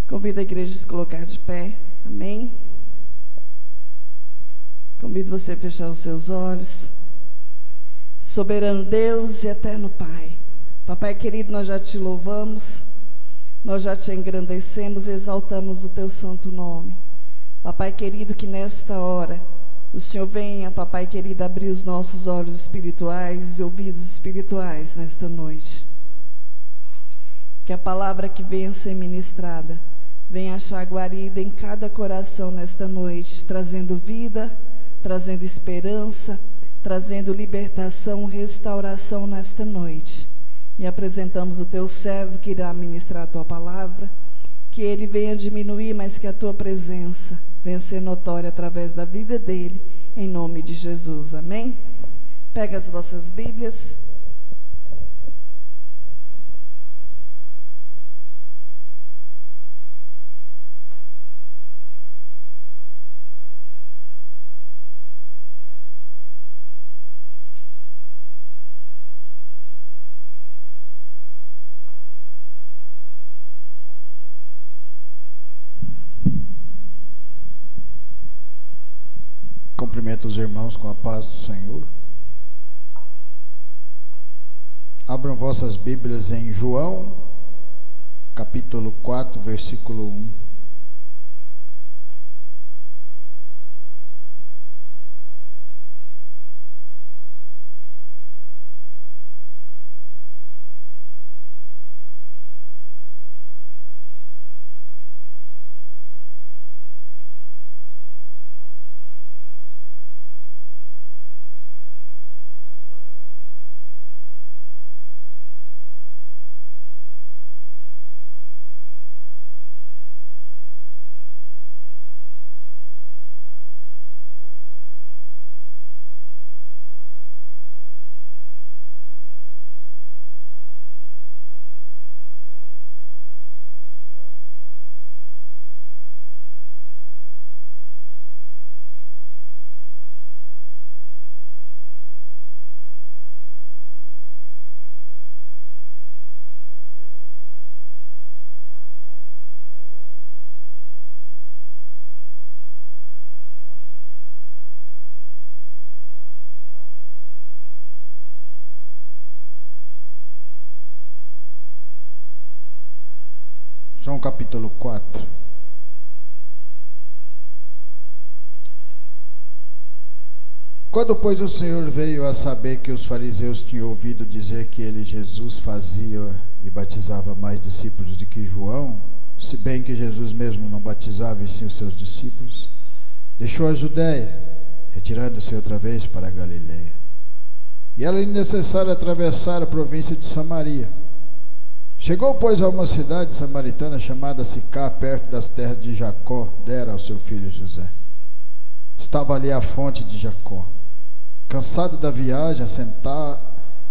Convido a igreja a se colocar de pé. Amém? Convido você a fechar os seus olhos. Soberano Deus e eterno Pai, Papai querido, nós já te louvamos, nós já te engrandecemos e exaltamos o teu santo nome. Papai querido, que nesta hora o Senhor venha, Papai querido, abrir os nossos olhos espirituais e ouvidos espirituais nesta noite. Que a palavra que venha ser ministrada venha achar guarida em cada coração nesta noite, trazendo vida, trazendo esperança, trazendo libertação, restauração nesta noite. E apresentamos o teu servo que irá ministrar a tua palavra, que ele venha diminuir, mas que a tua presença venha ser notória através da vida dele, em nome de Jesus. Amém? Pega as vossas Bíblias. Cumprimento os irmãos com a paz do Senhor. Abram vossas Bíblias em João, capítulo 4, versículo 1. João capítulo 4. Quando, pois, o Senhor veio a saber que os fariseus tinham ouvido dizer que ele, Jesus, fazia e batizava mais discípulos do que João, se bem que Jesus mesmo não batizava e sim os seus discípulos, deixou a Judéia, retirando-se outra vez para a Galileia. E era necessário atravessar a província de Samaria. Chegou, pois, a uma cidade samaritana chamada Sicá, perto das terras de Jacó, dera ao seu filho José. Estava ali a fonte de Jacó. Cansado da viagem,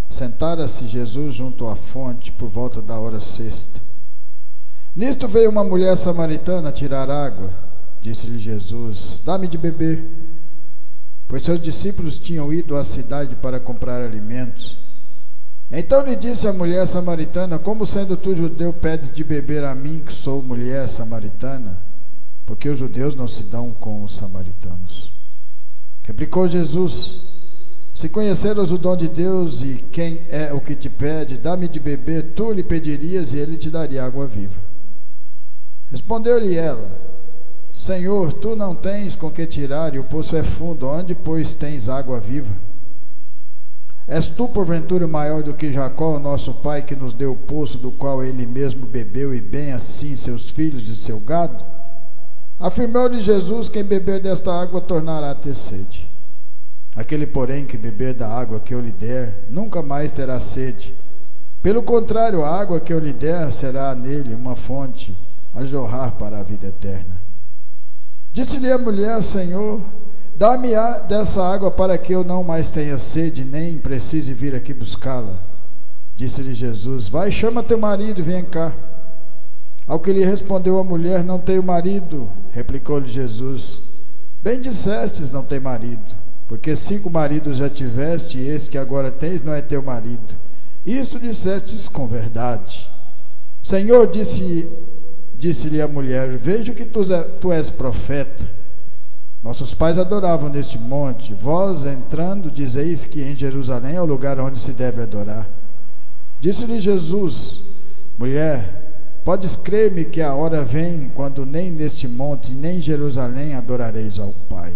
sentara-se Jesus junto à fonte por volta da hora sexta. Nisto veio uma mulher samaritana tirar água. Disse-lhe Jesus: dá-me de beber. Pois seus discípulos tinham ido à cidade para comprar alimentos. Então lhe disse a mulher samaritana: como sendo tu judeu pedes de beber a mim, que sou mulher samaritana? Porque os judeus não se dão com os samaritanos. Replicou Jesus: se conheceras o dom de Deus e quem é o que te pede, dá-me de beber, tu lhe pedirias e ele te daria água viva. Respondeu-lhe ela: Senhor, tu não tens com que tirar e o poço é fundo, onde, pois, tens água viva? És tu, porventura, maior do que Jacó, nosso pai, que nos deu o poço do qual ele mesmo bebeu, e bem assim seus filhos e seu gado? Afirmou-lhe Jesus: quem beber desta água tornará a ter sede. Aquele, porém, que beber da água que eu lhe der, nunca mais terá sede. Pelo contrário, a água que eu lhe der será nele uma fonte a jorrar para a vida eterna. Disse-lhe a mulher: Senhor, dá-me dessa água para que eu não mais tenha sede, nem precise vir aqui buscá-la. Disse-lhe Jesus: vai, chama teu marido e vem cá. Ao que lhe respondeu a mulher: não tenho marido. Replicou-lhe Jesus: bem dissestes, não tem marido, porque 5 maridos já tiveste, e esse que agora tens não é teu marido. Isso dissestes com verdade. Senhor, disse-lhe a mulher: vejo que tu és profeta. Nossos pais adoravam neste monte. Vós, entrando, dizeis que em Jerusalém é o lugar onde se deve adorar. Disse-lhe Jesus: mulher, podes crer-me que a hora vem quando nem neste monte, nem em Jerusalém adorareis ao Pai.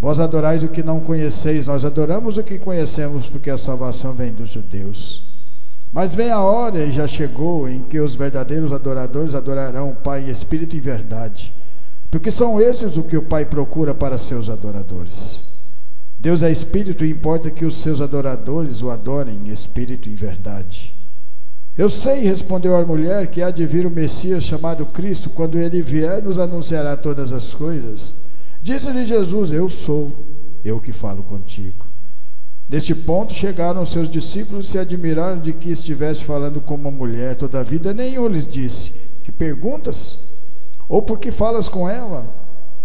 Vós adorais o que não conheceis, nós adoramos o que conhecemos, porque a salvação vem dos judeus. Mas vem a hora, e já chegou, em que os verdadeiros adoradores adorarão o Pai em espírito e verdade, porque são esses o que o Pai procura para seus adoradores. Deus é espírito e importa que os seus adoradores o adorem em espírito e em verdade. Eu sei, respondeu a mulher, que há de vir o Messias chamado Cristo. Quando ele vier, nos anunciará todas as coisas. Disse-lhe Jesus: eu sou, eu que falo contigo. Neste ponto chegaram os seus discípulos e se admiraram de que estivesse falando com uma mulher. Todavia nenhum lhes disse: que perguntas? Ou por que falas com ela?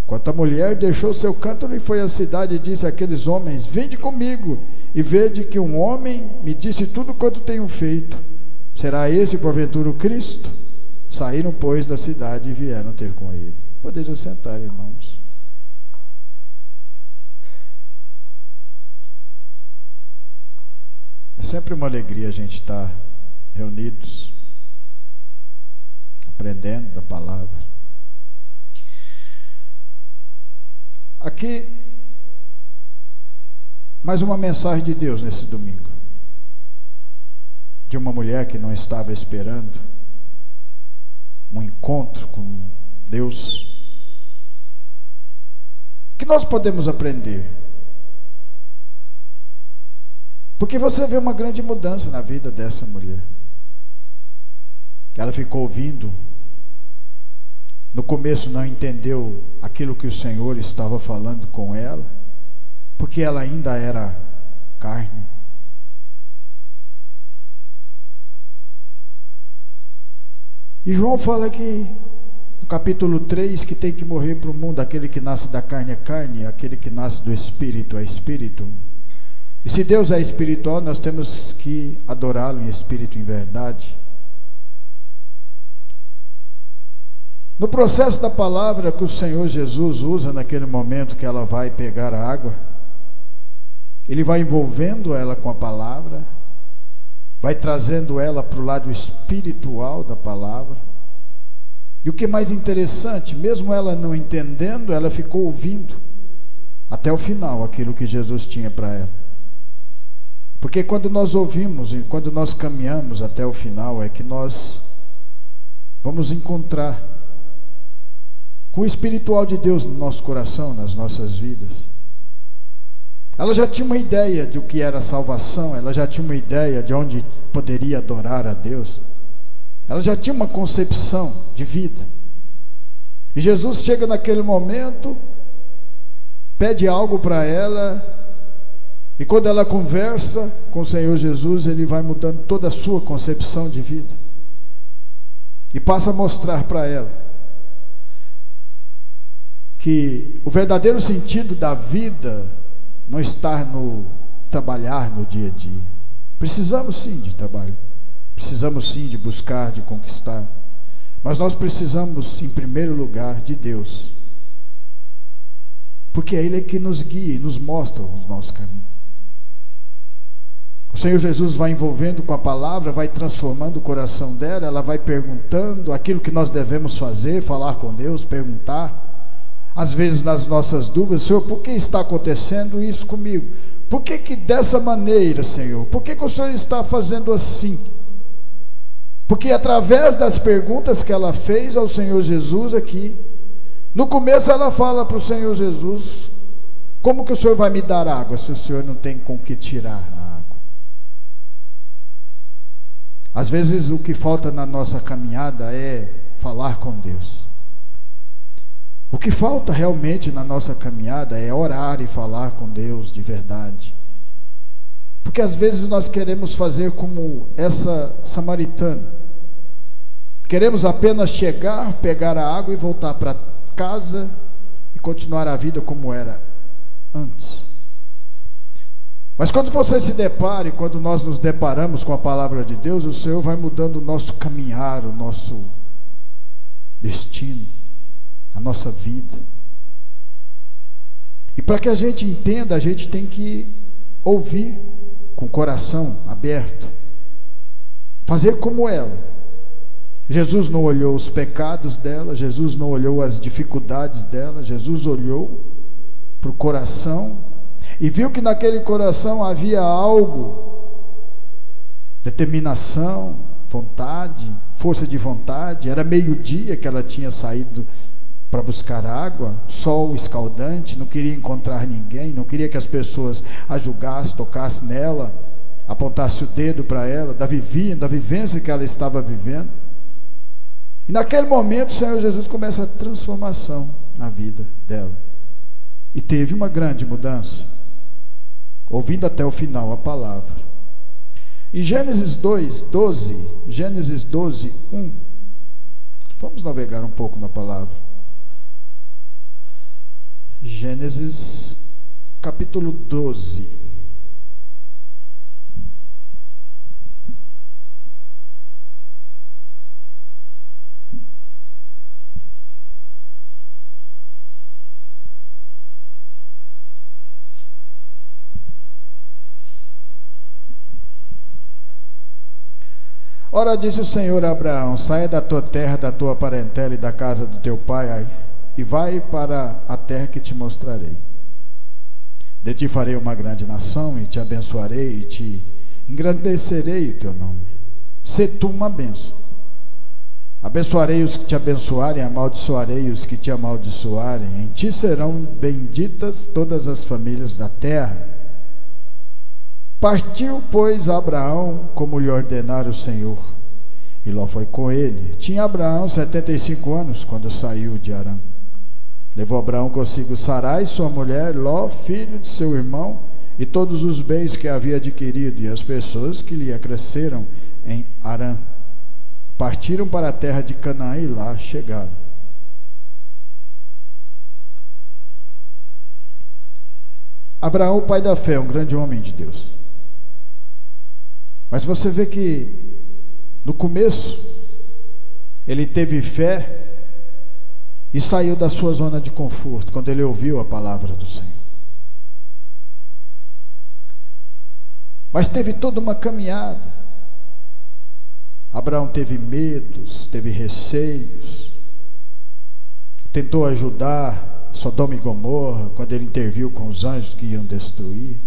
Quanto à mulher, deixou seu cântaro e foi à cidade e disse àqueles homens: vinde comigo e vede que um homem me disse tudo quanto tenho feito. Será esse porventura o Cristo? Saíram, pois, da cidade e vieram ter com ele. Podeis assentar, irmãos. É sempre uma alegria a gente estar reunidos, aprendendo da palavra. Aqui, mais uma mensagem de Deus nesse domingo, de uma mulher que não estava esperando um encontro com Deus. O que nós podemos aprender? Porque você vê uma grande mudança na vida dessa mulher. Ela ficou ouvindo. No começo não entendeu aquilo que o Senhor estava falando com ela, porque ela ainda era carne. E João fala que, no capítulo 3, que tem que morrer para o mundo. Aquele que nasce da carne é carne, aquele que nasce do Espírito é Espírito. E se Deus é espiritual, nós temos que adorá-lo em espírito e em verdade. No processo da palavra que o Senhor Jesus usa naquele momento que ela vai pegar a água, Ele vai envolvendo ela com a palavra, vai trazendo ela para o lado espiritual da palavra. E o que é mais interessante, mesmo ela não entendendo, ela ficou ouvindo até o final aquilo que Jesus tinha para ela. Porque quando nós ouvimos e quando nós caminhamos até o final, é que nós vamos encontrar com o espiritual de Deus no nosso coração, nas nossas vidas. Ela já tinha uma ideia de o que era salvação, ela já tinha uma ideia de onde poderia adorar a Deus, ela já tinha uma concepção de vida. E Jesus chega naquele momento, pede algo para ela, e quando ela conversa com o Senhor Jesus, Ele vai mudando toda a sua concepção de vida e passa a mostrar para ela que o verdadeiro sentido da vida não está no trabalhar no dia a dia. Precisamos sim de trabalho, precisamos sim de buscar, de conquistar, mas nós precisamos, em primeiro lugar, de Deus, porque é Ele que nos guia e nos mostra os nossos caminhos. O Senhor Jesus vai envolvendo com a palavra, vai transformando o coração dela, ela vai perguntando aquilo que nós devemos fazer, falar com Deus, perguntar. Às vezes nas nossas dúvidas: Senhor, por que está acontecendo isso comigo? Por que dessa maneira, Senhor? Por que o Senhor está fazendo assim? Porque através das perguntas que ela fez ao Senhor Jesus aqui, no começo ela fala para o Senhor Jesus: como que o Senhor vai me dar água se o Senhor não tem com que tirar a água? Às vezes o que falta na nossa caminhada é falar com Deus. O que falta realmente na nossa caminhada é orar e falar com Deus de verdade. Porque às vezes nós queremos fazer como essa samaritana. Queremos apenas chegar, pegar a água e voltar para casa e continuar a vida como era antes. Mas quando você se depare, quando nós nos deparamos com a palavra de Deus, o Senhor vai mudando o nosso caminhar, destino, a nossa vida. E para que a gente entenda, a gente tem que ouvir com o coração aberto, fazer como ela. Jesus não olhou os pecados dela, Jesus não olhou as dificuldades dela, Jesus olhou para o coração e viu que naquele coração havia algo, determinação, vontade, força de vontade. Era meio-dia que ela tinha saído para buscar água, sol escaldante, não queria encontrar ninguém, não queria que as pessoas a julgassem, tocassem nela, apontassem o dedo para ela, da vivência que ela estava vivendo. E naquele momento o Senhor Jesus começa a transformação na vida dela. E teve uma grande mudança, ouvindo até o final a palavra. Em Gênesis 12, 1, vamos navegar um pouco na palavra. Gênesis capítulo 12. Ora, disse o Senhor a Abraão: saia da tua terra, da tua parentela e da casa do teu pai, e vai para a terra que te mostrarei. De ti farei uma grande nação, e te abençoarei, e te engrandecerei o teu nome. Sê tu uma bênção. Abençoarei os que te abençoarem, amaldiçoarei os que te amaldiçoarem. Em ti serão benditas todas as famílias da terra. Partiu, pois, Abraão, como lhe ordenara o Senhor, e Ló foi com ele. Tinha Abraão 75 anos quando saiu de Harã. Levou Abraão consigo Sarai, sua mulher, Ló, filho de seu irmão, e todos os bens que havia adquirido, e as pessoas que lhe acresceram em Harã. Partiram para a terra de Canaã e lá chegaram. Abraão, pai da fé, um grande homem de Deus. Mas você vê que no começo ele teve fé e saiu da sua zona de conforto quando ele ouviu a palavra do Senhor. Mas teve toda uma caminhada. Abraão teve medos, teve receios, tentou ajudar Sodoma e Gomorra quando ele interviu com os anjos que iam destruir.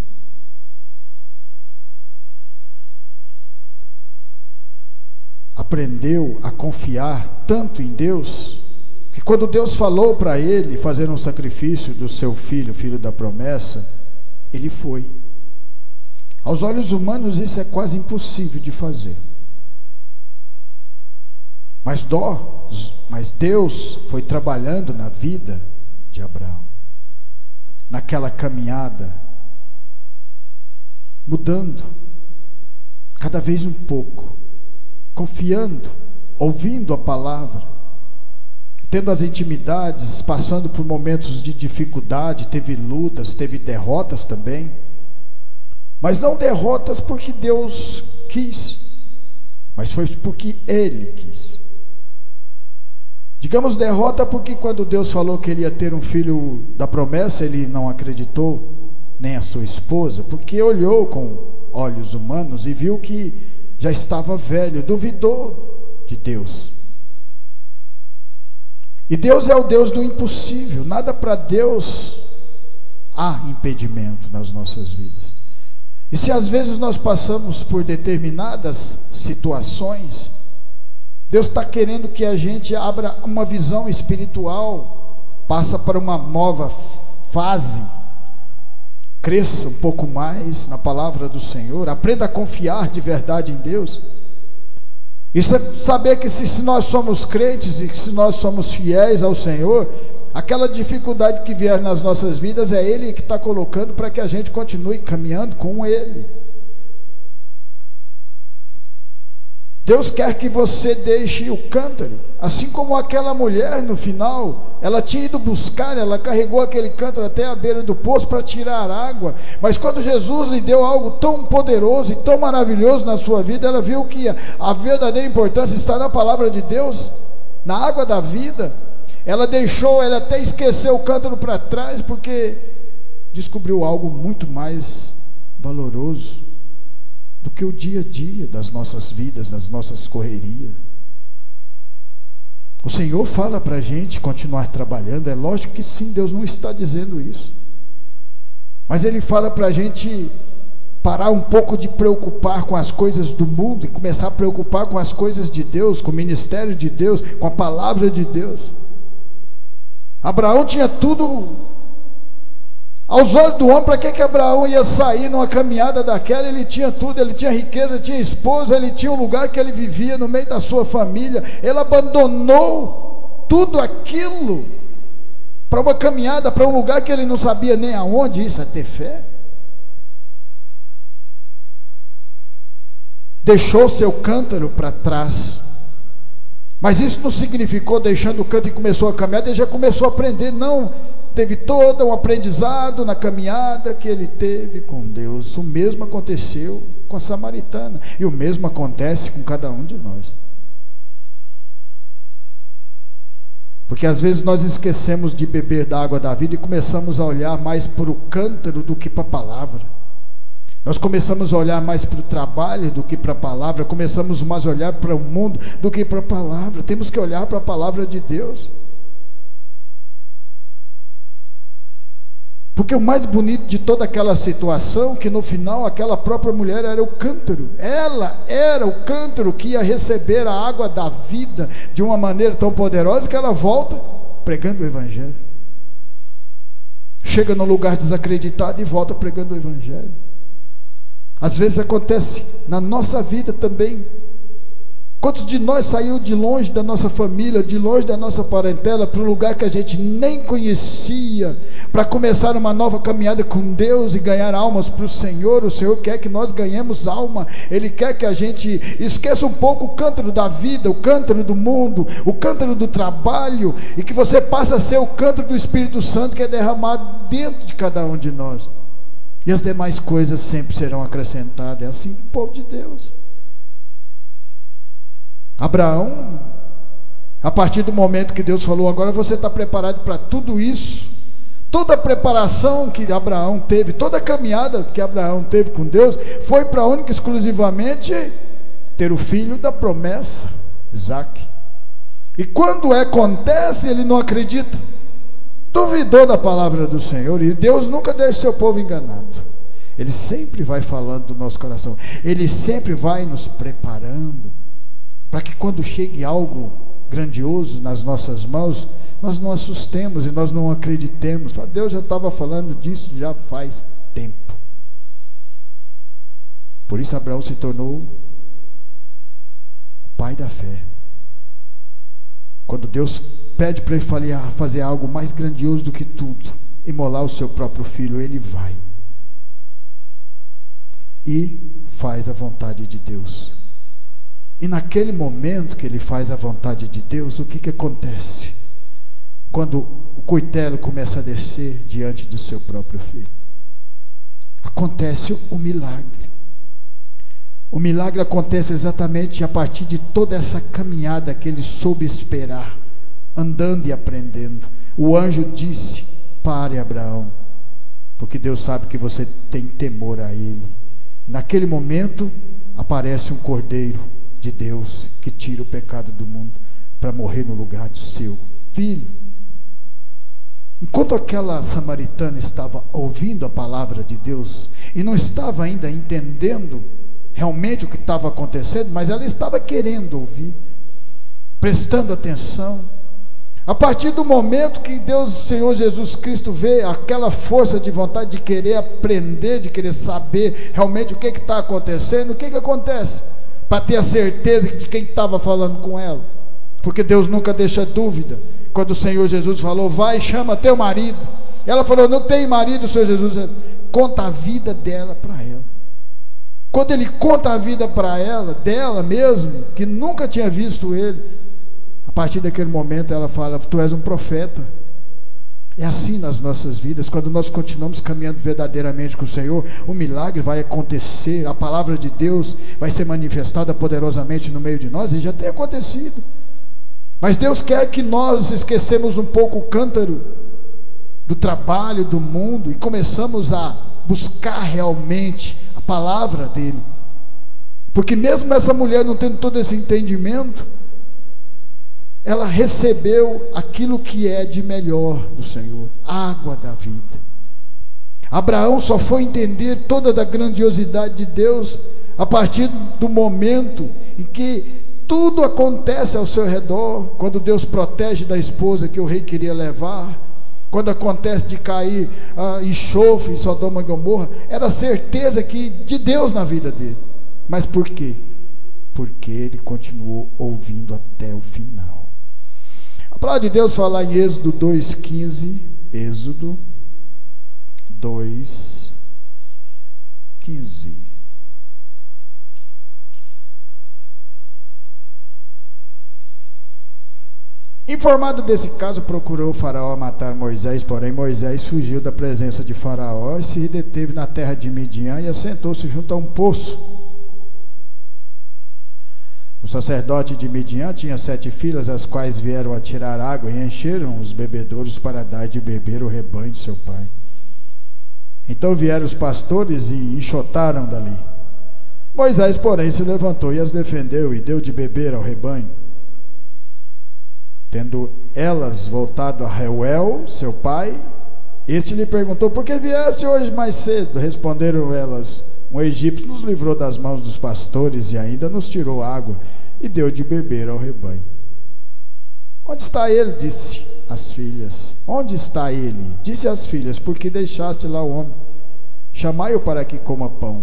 Aprendeu a confiar tanto em Deus, que quando Deus falou para ele fazer um sacrifício do seu filho, filho da promessa, ele foi. Aos olhos humanos isso é quase impossível de fazer. Mas Deus foi trabalhando na vida de Abraão, naquela caminhada, mudando cada vez um pouco, confiando, ouvindo a palavra, tendo as intimidades, passando por momentos de dificuldade. Teve lutas, teve derrotas também, mas não derrotas porque Deus quis, mas foi porque Ele quis. Digamos derrota porque quando Deus falou que ele ia ter um filho da promessa, ele não acreditou, nem a sua esposa, porque olhou com olhos humanos e viu que já estava velho, duvidou de Deus. E Deus é o Deus do impossível. Nada para Deus há impedimento nas nossas vidas. E se às vezes nós passamos por determinadas situações, Deus está querendo que a gente abra uma visão espiritual, passa para uma nova fase, cresça um pouco mais na palavra do Senhor, aprenda a confiar de verdade em Deus. E saber que se nós somos crentes e que se nós somos fiéis ao Senhor, aquela dificuldade que vier nas nossas vidas é Ele que está colocando para que a gente continue caminhando com Ele. Deus quer que você deixe o cântaro, assim como aquela mulher no final, ela tinha ido buscar, ela carregou aquele cântaro até a beira do poço para tirar água, mas quando Jesus lhe deu algo tão poderoso e tão maravilhoso na sua vida, ela viu que a verdadeira importância está na palavra de Deus, na água da vida, ela até esqueceu o cântaro para trás, porque descobriu algo muito mais valoroso do que o dia a dia das nossas vidas, das nossas correrias. O Senhor fala para a gente continuar trabalhando, é lógico que sim, Deus não está dizendo isso, mas Ele fala para a gente parar um pouco de preocupar com as coisas do mundo e começar a preocupar com as coisas de Deus, com o ministério de Deus, com a palavra de Deus. Abraão tinha tudo aos olhos do homem. Para que Abraão ia sair numa caminhada daquela? Ele tinha tudo, ele tinha riqueza, tinha esposa, ele tinha um lugar que ele vivia no meio da sua família. Ele abandonou tudo aquilo para uma caminhada, para um lugar que ele não sabia nem aonde. Isso é ter fé? Deixou seu cântaro para trás, mas isso não significou deixando o cântaro e começou a caminhar. Ele já começou a aprender, não, teve todo um aprendizado na caminhada que ele teve com Deus. O mesmo aconteceu com a samaritana, e o mesmo acontece com cada um de nós, porque às vezes nós esquecemos de beber da água da vida e começamos a olhar mais para o cântaro do que para a palavra. Nós começamos a olhar mais para o trabalho do que para a palavra, começamos mais a olhar para o mundo do que para a palavra. Temos que olhar para a palavra de Deus, porque o mais bonito de toda aquela situação, que no final aquela própria mulher era o cântaro. Ela era o cântaro que ia receber a água da vida de uma maneira tão poderosa que ela volta pregando o Evangelho. Chega num lugar desacreditado e volta pregando o Evangelho. Às vezes acontece na nossa vida também. Quantos de nós saiu de longe da nossa família, de longe da nossa parentela, para um lugar que a gente nem conhecia, para começar uma nova caminhada com Deus e ganhar almas para o Senhor? O Senhor quer que nós ganhemos alma. Ele quer que a gente esqueça um pouco o cântaro da vida, o cântaro do mundo, o cântaro do trabalho, e que você passe a ser o cântaro do Espírito Santo, que é derramado dentro de cada um de nós. E as demais coisas sempre serão acrescentadas. É assim o povo de Deus. Abraão, a partir do momento que Deus falou, agora você está preparado para tudo isso, toda a preparação que Abraão teve, toda a caminhada que Abraão teve com Deus, foi para única e exclusivamente ter o filho da promessa, Isaque. E quando acontece, ele não acredita, duvidou da palavra do Senhor. E Deus nunca deixa seu povo enganado. Ele sempre vai falando do nosso coração, Ele sempre vai nos preparando, para que quando chegue algo grandioso nas nossas mãos, nós não assustemos e nós não acreditemos. Deus já estava falando disso já faz tempo. Por isso Abraão se tornou o pai da fé. Quando Deus pede para ele fazer algo mais grandioso do que tudo, imolar o seu próprio filho, ele vai e faz a vontade de Deus. E naquele momento que ele faz a vontade de Deus, o que acontece? Quando o coitelo começa a descer diante do seu próprio filho, acontece o milagre. O milagre acontece exatamente a partir de toda essa caminhada que ele soube esperar, andando e aprendendo. O anjo disse: pare, Abraão, porque Deus sabe que você tem temor a Ele. Naquele momento aparece um cordeiro de Deus que tira o pecado do mundo para morrer no lugar do seu filho. Enquanto aquela samaritana estava ouvindo a palavra de Deus e não estava ainda entendendo realmente o que estava acontecendo, mas ela estava querendo ouvir, prestando atenção. A partir do momento que Deus, Senhor Jesus Cristo, vê aquela força de vontade de querer aprender, de querer saber realmente o que está acontecendo, o que acontece? Para ter a certeza de quem estava falando com ela, porque Deus nunca deixa dúvida. Quando o Senhor Jesus falou: vai, chama teu marido, ela falou: não tem marido. O Senhor Jesus conta a vida dela para ela. Quando ele conta a vida para ela, dela mesmo, que nunca tinha visto ele, a partir daquele momento ela fala: tu és um profeta. É assim nas nossas vidas. Quando nós continuamos caminhando verdadeiramente com o Senhor, o milagre vai acontecer, a palavra de Deus vai ser manifestada poderosamente no meio de nós, e já tem acontecido. Mas Deus quer que nós esquecemos um pouco o cântaro do trabalho, do mundo, e começamos a buscar realmente a palavra dele. Porque mesmo essa mulher não tendo todo esse entendimento, ela recebeu aquilo que é de melhor do Senhor, a água da vida. Abraão só foi entender toda a grandiosidade de Deus a partir do momento em que tudo acontece ao seu redor. Quando Deus protege da esposa que o rei queria levar, quando acontece de cair enxofre em Sodoma e Gomorra, era a certeza de Deus na vida dele. Mas por quê? Porque ele continuou ouvindo até o final. A palavra de Deus fala em Êxodo 2,15, Êxodo 2,15. Informado desse caso, procurou o faraó matar Moisés, porém Moisés fugiu da presença de faraó e se deteve na terra de Midian e assentou-se junto a um poço. O sacerdote de Midian tinha 7 filhas, as quais vieram a tirar água e encheram os bebedouros para dar de beber o rebanho de seu pai. Então vieram os pastores e enxotaram dali. Moisés, porém, se levantou e as defendeu e deu de beber ao rebanho. Tendo elas voltado a Reuel, seu pai, este lhe perguntou: por que vieste hoje mais cedo? Responderam elas: um egípcio nos livrou das mãos dos pastores e ainda nos tirou água e deu de beber ao rebanho. Onde está ele? Disse as filhas. Onde está ele? Disse as filhas: porque deixaste lá o homem? Chamai-o para que coma pão.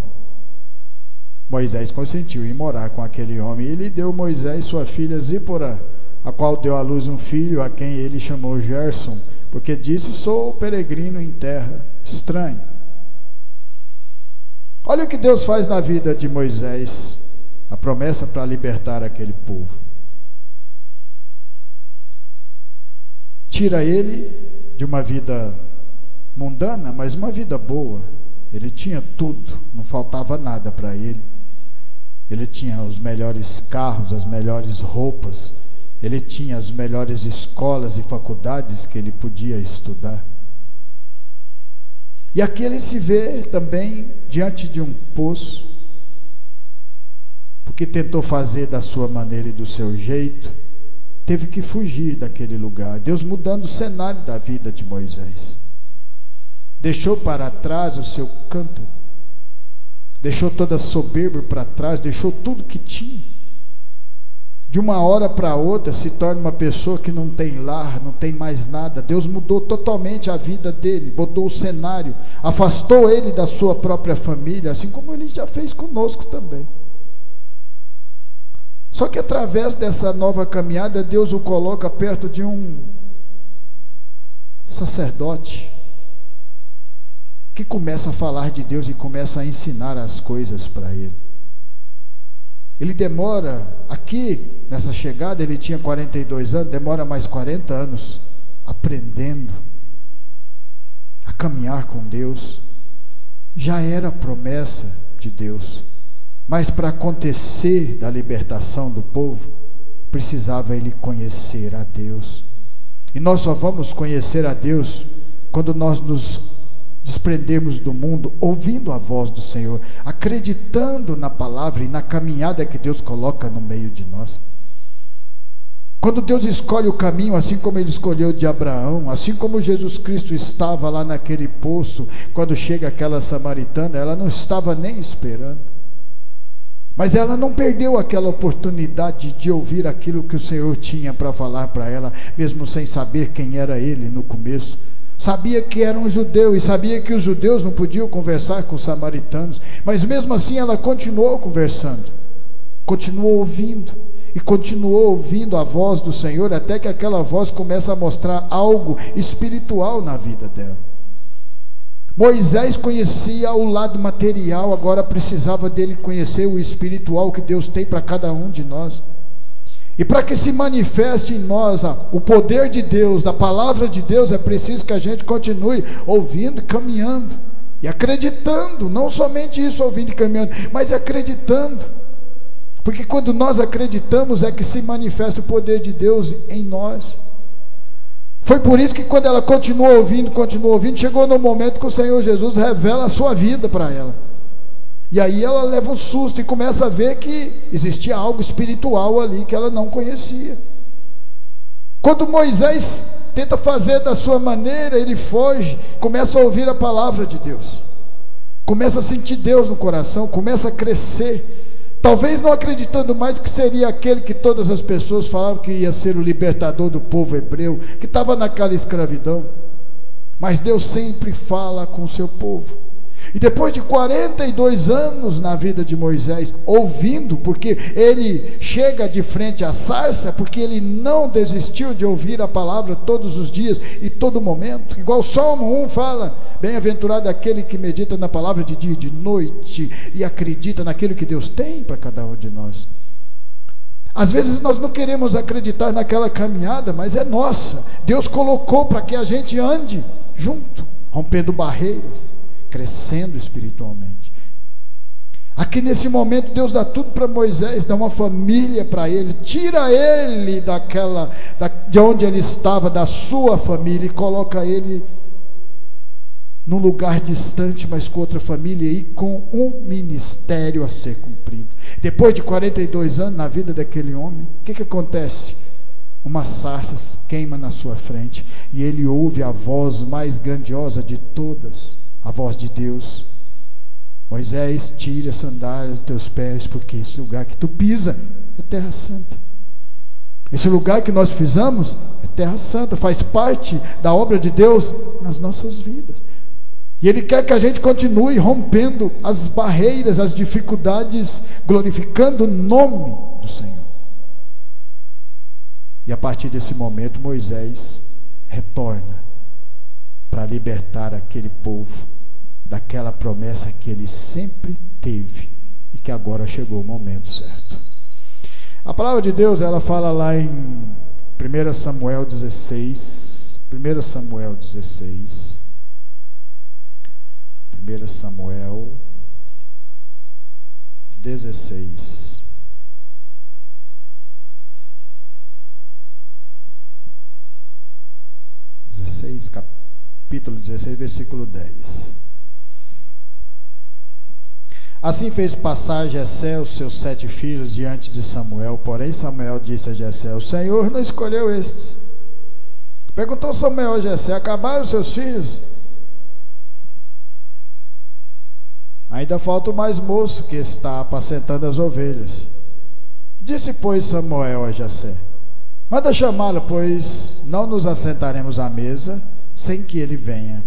Moisés consentiu em morar com aquele homem, e lhe deu Moisés sua filha Zípora, a qual deu à luz um filho, a quem ele chamou Gerson, porque disse: sou peregrino em terra estranha. Olha o que Deus faz na vida de Moisés, a promessa para libertar aquele povo. Tira ele de uma vida mundana, mas uma vida boa. Ele tinha tudo, não faltava nada para ele. Ele tinha os melhores carros, as melhores roupas. Ele tinha as melhores escolas e faculdades que ele podia estudar. E aqui ele se vê também diante de um poço, porque tentou fazer da sua maneira e do seu jeito, teve que fugir daquele lugar. Deus mudando o cenário da vida de Moisés. Deixou para trás o seu cântaro, deixou toda a soberba para trás, deixou tudo que tinha. De uma hora para outra se torna uma pessoa que não tem lar, não tem mais nada. Deus mudou totalmente a vida dele, mudou o cenário, afastou ele da sua própria família, assim como ele já fez conosco também. Só que através dessa nova caminhada, Deus o coloca perto de um sacerdote, que começa a falar de Deus e começa a ensinar as coisas para ele. Ele demora, aqui nessa chegada, ele tinha 42 anos, demora mais 40 anos aprendendo a caminhar com Deus. Já era promessa de Deus, mas para acontecer da libertação do povo, precisava ele conhecer a Deus. E nós só vamos conhecer a Deus quando nós nos desprendermos do mundo, ouvindo a voz do Senhor, acreditando na palavra e na caminhada que Deus coloca no meio de nós. Quando Deus escolhe o caminho, assim como ele escolheu de Abraão, assim como Jesus Cristo estava lá naquele poço, quando chega aquela samaritana, ela não estava nem esperando, mas ela não perdeu aquela oportunidade de ouvir aquilo que o Senhor tinha para falar para ela, mesmo sem saber quem era ele no começo. Sabia que era um judeu e sabia que os judeus não podiam conversar com os samaritanos, mas mesmo assim ela continuou conversando, continuou ouvindo e continuou ouvindo a voz do Senhor, até que aquela voz começa a mostrar algo espiritual na vida dela. Moisés conhecia o lado material, agora precisava dele conhecer o espiritual que Deus tem para cada um de nós. E para que se manifeste em nós o poder de Deus, da palavra de Deus, é preciso que a gente continue ouvindo e caminhando, e acreditando, não somente isso, ouvindo e caminhando, mas acreditando, Porque quando nós acreditamos é que se manifesta o poder de Deus em nós. Foi por isso que quando ela continuou ouvindo, chegou no momento que o Senhor Jesus revela a sua vida para ela. E aí ela leva um susto e começa a ver que existia algo espiritual ali que ela não conhecia. Quando Moisés tenta fazer da sua maneira, ele foge, começa a ouvir a palavra de Deus, começa a sentir Deus no coração, começa a crescer, talvez não acreditando mais que seria aquele que todas as pessoas falavam que ia ser o libertador do povo hebreu, que estava naquela escravidão. Mas Deus sempre fala com o seu povo. E depois de 42 anos na vida de Moisés, ouvindo, porque ele chega de frente à sarça, porque ele não desistiu de ouvir a palavra todos os dias e todo momento, igual o Salmo 1 fala: bem-aventurado aquele que medita na palavra de dia e de noite e acredita naquilo que Deus tem para cada um de nós. Às vezes nós não queremos acreditar naquela caminhada, mas é nossa. Deus colocou para que a gente ande junto, rompendo barreiras, crescendo espiritualmente. Aqui nesse momento Deus dá tudo para Moisés, dá uma família para ele, tira ele de onde ele estava, da sua família, e coloca ele num lugar distante, mas com outra família e com um ministério a ser cumprido. Depois de 42 anos na vida daquele homem, o que acontece? Uma sarça queima na sua frente e ele ouve a voz mais grandiosa de todas, a voz de Deus: Moisés, tire as sandálias dos teus pés, porque esse lugar que tu pisa é terra santa. Esse lugar que nós pisamos é terra santa, faz parte da obra de Deus nas nossas vidas. E Ele quer que a gente continue rompendo as barreiras, as dificuldades, glorificando o nome do Senhor. E a partir desse momento Moisés retorna para libertar aquele povo daquela promessa que ele sempre teve e que agora chegou o momento certo. A palavra de Deus, ela fala lá em 1 Samuel 16, 1 Samuel 16, 1 Samuel 16, capítulo 16, versículo 10. Assim fez passar Jessé os seus 7 filhos diante de Samuel. Porém Samuel disse a Jessé: o Senhor não escolheu estes. Perguntou Samuel a Jessé: acabaram os seus filhos? Ainda falta o mais moço, que está apacentando as ovelhas. Disse, pois, Samuel a Jessé: manda chamá-lo, pois não nos assentaremos à mesa sem que ele venha.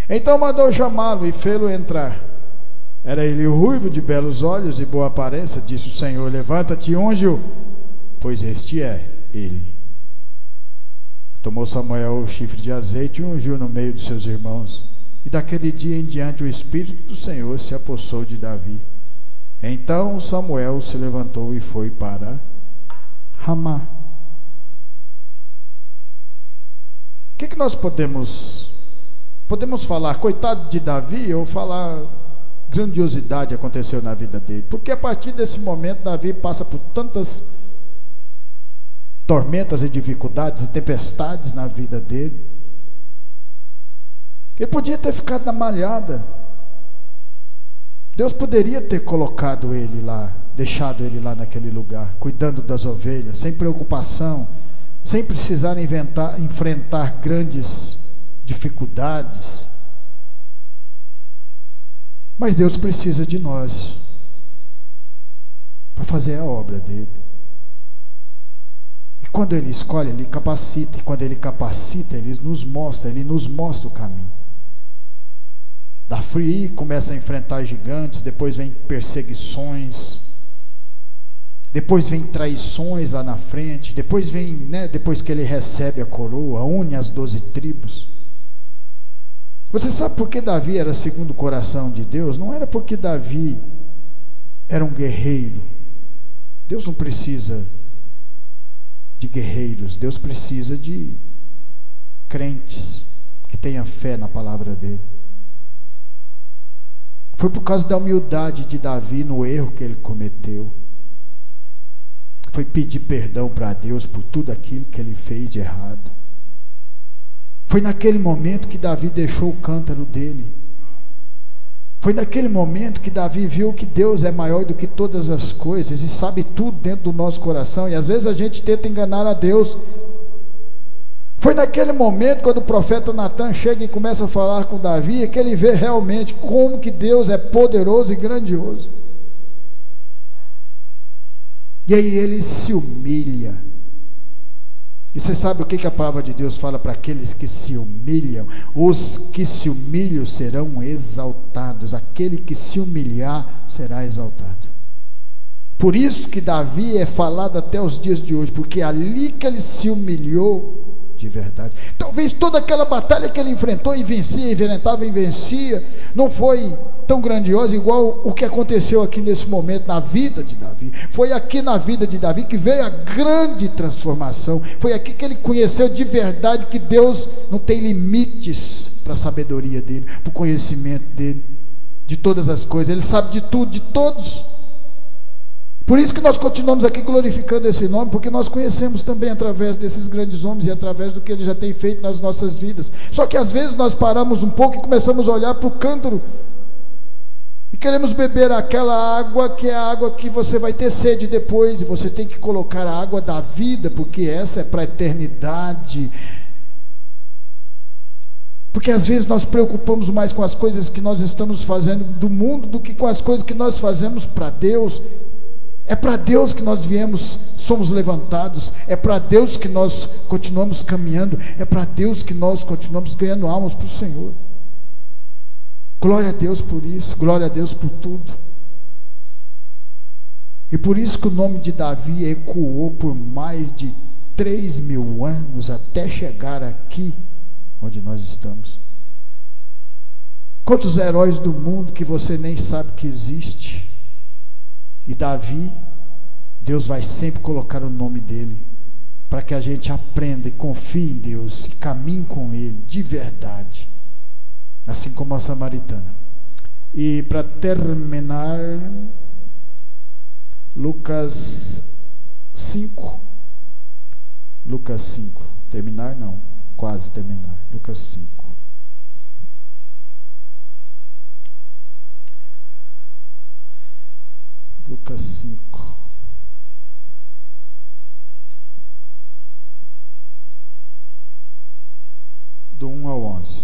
Então mandou chamá-lo e fê-lo entrar. Era ele ruivo, de belos olhos e boa aparência. Disse o Senhor: levanta-te e unge-o, pois este é ele. Tomou Samuel o chifre de azeite e ungiu no meio de seus irmãos. E daquele dia em diante o Espírito do Senhor se apossou de Davi. Então Samuel se levantou e foi para Ramá. O que nós podemos falar? Coitado de Davi, ou falar grandiosidade aconteceu na vida dele? Porque a partir desse momento Davi passa por tantas tormentas e dificuldades e tempestades na vida dele. Ele podia ter ficado na malhada. Deus poderia ter colocado ele lá, deixado ele lá naquele lugar, cuidando das ovelhas, sem preocupação, sem precisar enfrentar grandes dificuldades. Mas Deus precisa de nós para fazer a obra dele. E quando Ele escolhe, Ele capacita. E quando Ele capacita, Ele nos mostra o caminho. Davi começa a enfrentar gigantes, depois vem perseguições, depois vem traições lá na frente, depois vem, depois que ele recebe a coroa, une as 12 tribos. Você sabe por que Davi era segundo o coração de Deus? Não era porque Davi era um guerreiro. Deus não precisa de guerreiros, Deus precisa de crentes que tenham fé na palavra dele. Foi por causa da humildade de Davi no erro que ele cometeu. foi pedir perdão para Deus por tudo aquilo que ele fez de errado. Foi naquele momento que Davi deixou o cântaro dele. Foi naquele momento que Davi viu que Deus é maior do que todas as coisas e sabe tudo dentro do nosso coração, e às vezes a gente tenta enganar a Deus. Foi naquele momento, quando o profeta Natan chega e começa a falar com Davi, que ele vê realmente como que Deus é poderoso e grandioso. E aí ele se humilha. E você sabe o que a palavra de Deus fala para aqueles que se humilham? Os que se humilham serão exaltados. Aquele que se humilhar será exaltado. Por isso que Davi é falado até os dias de hoje, porque é ali que ele se humilhou de verdade. Talvez toda aquela batalha que ele enfrentou e vencia, enfrentava e vencia, não foi tão grandiosa igual o que aconteceu aqui nesse momento na vida de Davi. Foi aqui na vida de Davi que veio a grande transformação. Foi aqui que ele conheceu de verdade que Deus não tem limites para a sabedoria dele, para o conhecimento dele, de todas as coisas. Ele sabe de tudo, de todos. Por isso que nós continuamos aqui glorificando esse nome, porque nós conhecemos também através desses grandes homens e através do que ele já tem feito nas nossas vidas. Só que às vezes nós paramos um pouco e começamos a olhar para o cântaro e queremos beber aquela água que é a água que você vai ter sede depois, e você tem que colocar a água da vida, porque essa é para a eternidade. Porque às vezes nós preocupamos mais com as coisas que nós estamos fazendo do mundo do que com as coisas que nós fazemos para Deus. É para Deus que nós viemos, somos levantados. É para Deus que nós continuamos caminhando. É para Deus que nós continuamos ganhando almas para o Senhor. Glória a Deus por isso, glória a Deus por tudo. E por isso que o nome de Davi ecoou por mais de 3.000 anos até chegar aqui onde nós estamos. Quantos heróis do mundo que você nem sabe que existe. E Davi, Deus vai sempre colocar o nome dele, para que a gente aprenda e confie em Deus e caminhe com ele de verdade, assim como a samaritana. E para terminar, Lucas 5. Lucas 5. Terminar não, quase terminar. Lucas 5. Lucas 5. Do 1 ao 11.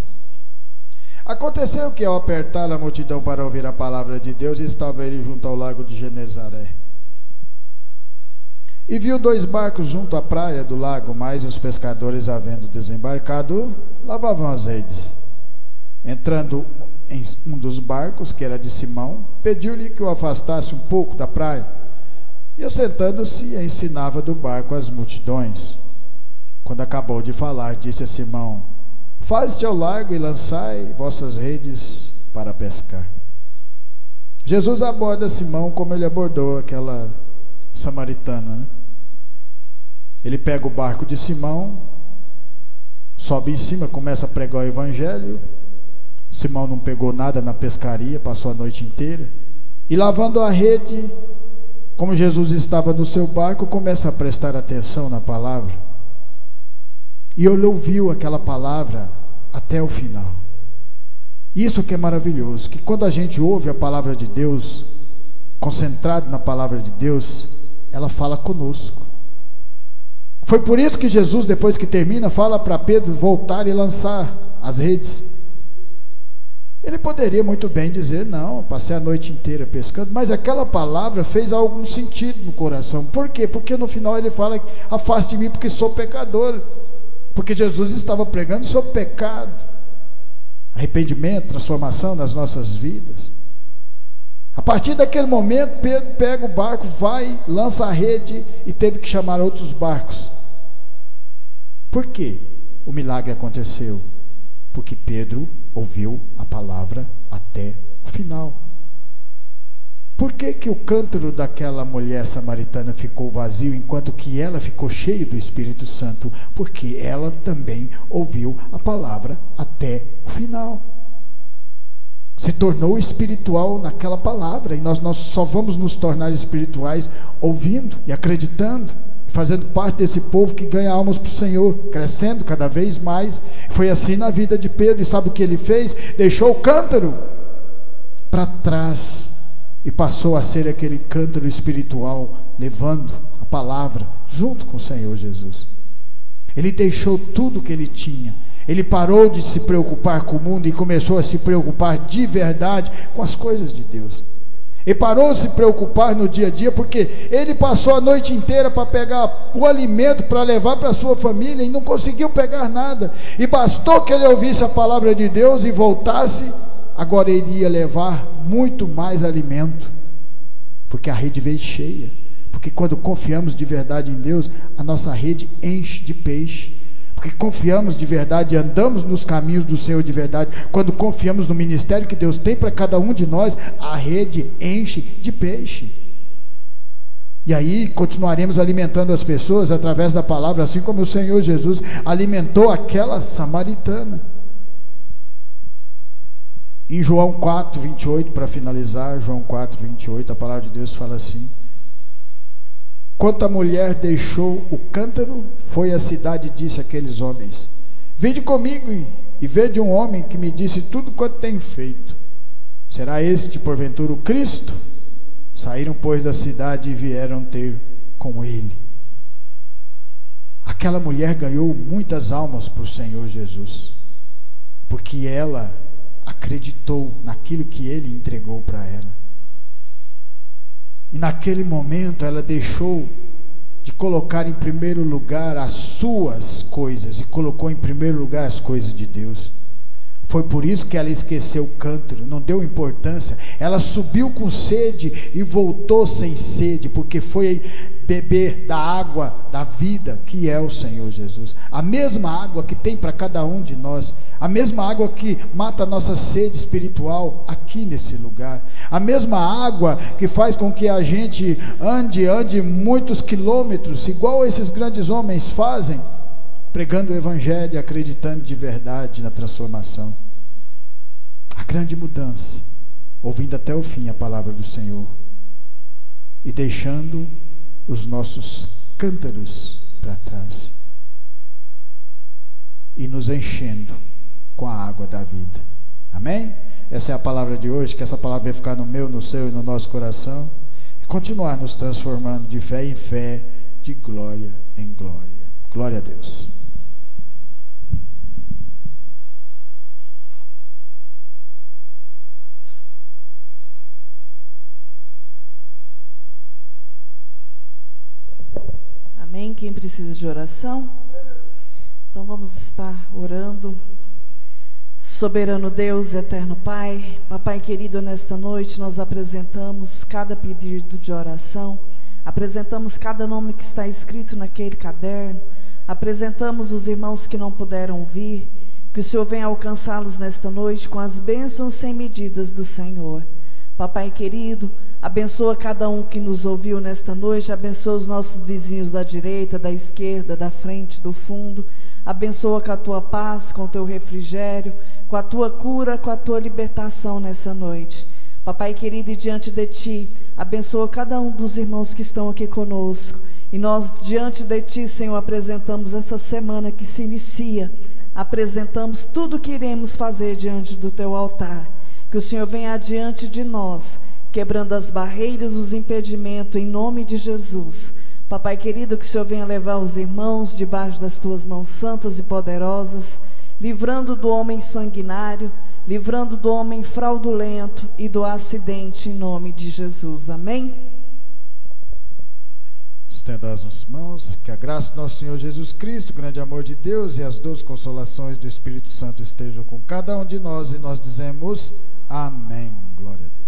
Aconteceu que ao apertar a multidão para ouvir a palavra de Deus, estava ele junto ao lago de Genezaré. E viu 2 barcos junto à praia do lago, mas os pescadores, havendo desembarcado, lavavam as redes. Entrando em um dos barcos, que era de Simão, pediu-lhe que o afastasse um pouco da praia, e assentando-se, ensinava do barco as multidões. Quando acabou de falar, disse a Simão: faze-te ao largo e lançai vossas redes para pescar. Jesus aborda Simão como ele abordou aquela samaritana, né? Ele pega o barco de Simão, sobe em cima, começa a pregar o evangelho. Simão não pegou nada na pescaria, passou a noite inteira, e lavando a rede, como Jesus estava no seu barco, começa a prestar atenção na palavra, e ele ouviu aquela palavra até o final. Isso que é maravilhoso, que quando a gente ouve a palavra de Deus, concentrado na palavra de Deus, ela fala conosco. Foi por isso que Jesus, depois que termina, fala para Pedro voltar e lançar as redes. Ele poderia muito bem dizer: não, passei a noite inteira pescando, mas aquela palavra fez algum sentido no coração. Por quê? Porque no final ele fala: afaste de mim porque sou pecador. Porque Jesus estava pregando sobre pecado, arrependimento, transformação nas nossas vidas. A partir daquele momento, Pedro pega o barco, vai, lança a rede e teve que chamar outros barcos. Por quê? O milagre aconteceu porque Pedro ouviu a palavra até o final. Por que que o cântaro daquela mulher samaritana ficou vazio, enquanto que ela ficou cheia do Espírito Santo? Porque ela também ouviu a palavra até o final. se tornou espiritual naquela palavra, e nós só vamos nos tornar espirituais ouvindo e acreditando, fazendo parte desse povo que ganha almas para o Senhor, crescendo cada vez mais. Foi assim na vida de Pedro, e sabe o que ele fez? Deixou o cântaro para trás e passou a ser aquele cântaro espiritual, levando a palavra junto com o Senhor Jesus. Ele deixou tudo que ele tinha. Ele parou de se preocupar com o mundo e começou a se preocupar de verdade com as coisas de Deus. Ele parou de se preocupar no dia a dia, porque ele passou a noite inteira para pegar o alimento para levar para a sua família e não conseguiu pegar nada. E bastou que ele ouvisse a palavra de Deus e voltasse, agora ele ia levar muito mais alimento, porque a rede veio cheia. Porque quando confiamos de verdade em Deus, a nossa rede enche de peixe. Porque confiamos de verdade, andamos nos caminhos do Senhor de verdade, quando confiamos no ministério que Deus tem para cada um de nós, a rede enche de peixe. E aí continuaremos alimentando as pessoas através da palavra, assim como o Senhor Jesus alimentou aquela samaritana. Em João 4, 28, para finalizar, João 4, 28, a palavra de Deus fala assim: quando a mulher deixou o cântaro, foi à cidade e disse àqueles homens: vinde comigo e vede um homem que me disse tudo quanto tenho feito. Será este porventura o Cristo? Saíram, pois, da cidade e vieram ter com ele. Aquela mulher ganhou muitas almas para o Senhor Jesus, porque ela acreditou naquilo que ele entregou para ela. E naquele momento ela deixou de colocar em primeiro lugar as suas coisas e colocou em primeiro lugar as coisas de Deus. Foi por isso que ela esqueceu o cântaro, não deu importância. Ela subiu com sede e voltou sem sede, porque foi beber da água da vida, que é o Senhor Jesus. A mesma água que tem para cada um de nós, a mesma água que mata a nossa sede espiritual aqui nesse lugar, a mesma água que faz com que a gente ande muitos quilômetros, igual esses grandes homens fazem, pregando o evangelho e acreditando de verdade na transformação. A grande mudança, ouvindo até o fim a palavra do Senhor e deixando os nossos cântaros para trás e nos enchendo com a água da vida. Amém? Essa é a palavra de hoje, que essa palavra vai ficar no meu, no seu e no nosso coração e continuar nos transformando de fé em fé, de glória em glória. Glória a Deus. Amém? Quem precisa de oração? Então vamos estar orando. Soberano Deus, eterno Pai, Papai querido, nesta noite nós apresentamos cada pedido de oração, apresentamos cada nome que está escrito naquele caderno, apresentamos os irmãos que não puderam vir, que o Senhor venha alcançá-los nesta noite com as bênçãos sem medidas do Senhor. Papai querido, abençoa cada um que nos ouviu nesta noite, abençoa os nossos vizinhos da direita, da esquerda, da frente, do fundo, abençoa com a tua paz, com o teu refrigério, com a tua cura, com a tua libertação nessa noite. Papai querido, e diante de ti, abençoa cada um dos irmãos que estão aqui conosco, e nós diante de ti, Senhor, apresentamos essa semana que se inicia, apresentamos tudo o que iremos fazer diante do teu altar, que o Senhor venha adiante de nós, quebrando as barreiras, os impedimentos, em nome de Jesus. Papai querido, que o Senhor venha levar os irmãos debaixo das tuas mãos santas e poderosas, livrando do homem sanguinário, livrando do homem fraudulento e do acidente, em nome de Jesus. Amém? Estenda as mãos, que a graça do nosso Senhor Jesus Cristo, o grande amor de Deus e as doces consolações do Espírito Santo estejam com cada um de nós, e nós dizemos amém. Glória a Deus.